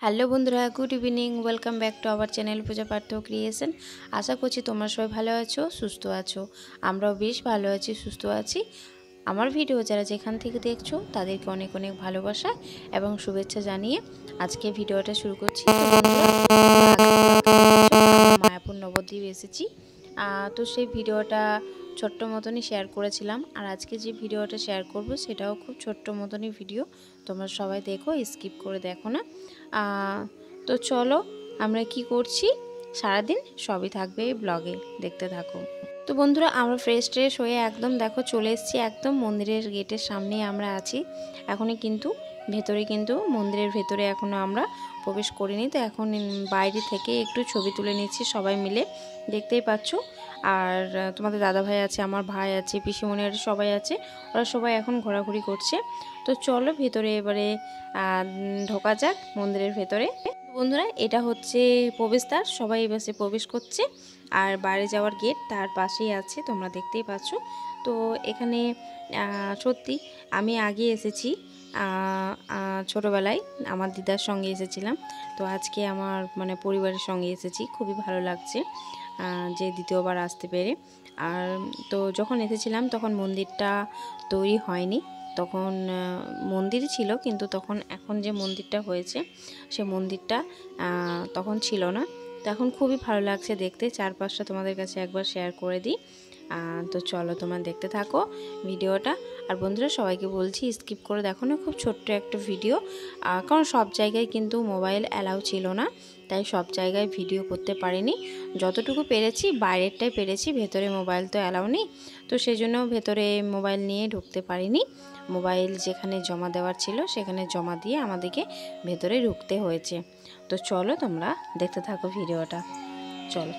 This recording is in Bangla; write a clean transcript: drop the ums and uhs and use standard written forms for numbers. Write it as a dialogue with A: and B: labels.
A: হ্যালো বন্ধুরা, good evening. Welcome back to our channel Puja Partha creation. আশা করছি তোমরা সবাই ভালো আছো, সুস্থ আছো। আমরাও বেশ ভালো আছি, সুস্থ আছি। আমার ভিডিও যারা যেখান থেকে দেখছো তাদেরকে অনেক অনেক ভালোবাসা এবং শুভেচ্ছা জানিয়ে আজকে ভিডিওটা শুরু করছি। তো বন্ধুরা, মায়াপুর নবদ্বীপ এসেছি। তো সেই ভিডিওটা ছোট্ট মতনই শেয়ার করেছিলাম, আর আজকে যে ভিডিওটা শেয়ার করব সেটাও খুব ছোট্ট মতনই ভিডিও। তোমরা সবাই দেখো, স্কিপ করে দেখো না। তো চলো আমরা কি করছি সারাদিন সবই থাকবে এই ব্লগে, দেখতে থাকো। তো বন্ধুরা, আমরা ফ্রেশ ট্রেশ হয়ে একদম দেখো চলে এসেছি, একদম মন্দিরের গেটের সামনে আমরা আছি। এখনই কিন্তু ভেতরে, কিন্তু মন্দিরের ভেতরে এখনও আমরা প্রবেশ করিনি। তো এখন বাইরে থেকে একটু ছবি তুলে নিচ্ছি সবাই মিলে, দেখতেই পাচ্ছ। আর তোমাদের দাদা ভাই আছে, আমার ভাই আছে, পিসিমণির সবাই আছে, ওরা সবাই এখন ঘোরাঘুরি করছে। তো চলো ভেতরে এবারে ঢোকা যাক মন্দিরের ভেতরে। বন্ধুরা, এটা হচ্ছে প্রবেশদ্বার, সবাই এবারে প্রবেশ করছে। আর বাইরে যাওয়ার গেট তার পাশেই আছে, তোমরা দেখতেই পাচ্ছ। তো এখানে সত্যি আমি আগে এসেছি ছোটোবেলায়, আমার দিদার সঙ্গে এসেছিলাম। তো আজকে আমার মানে পরিবারের সঙ্গে এসেছি, খুবই ভালো লাগছে যে দ্বিতীয়বার আসতে পেরে। আর তো যখন এসেছিলাম তখন মন্দিরটা তৈরি হয়নি, তখন মন্দিরই ছিল, কিন্তু তখন এখন যে মন্দিরটা হয়েছে সে মন্দিরটা তখন ছিল না। তো এখন খুবই ভালো লাগছে দেখতে, চারপাশটা তোমাদের কাছে একবার শেয়ার করে দিই। তো চলো তোমরা দেখতে থাকো ভিডিওটা। আর বন্ধুরা, সবাইকে বলছি স্কিপ করে দেখো না, খুব ছোট্ট একটা ভিডিও। কারণ সব জায়গায় কিন্তু মোবাইল অ্যালাউ ছিল না, তাই সব জায়গায় ভিডিও করতে পারিনি। যতটুকু পেরেছি বাইরেরটাই পেরেছি, ভেতরে মোবাইল তো অ্যালাউ নেই। তো সেই জন্য ভেতরে মোবাইল নিয়ে ঢুকতে পারিনি। মোবাইল যেখানে জমা দেওয়ার ছিল সেখানে জমা দিয়ে আমাদেরকে ভেতরে ঢুকতে হয়েছে। তো চলো তোমরা দেখতে থাকো ভিডিওটা, চলো।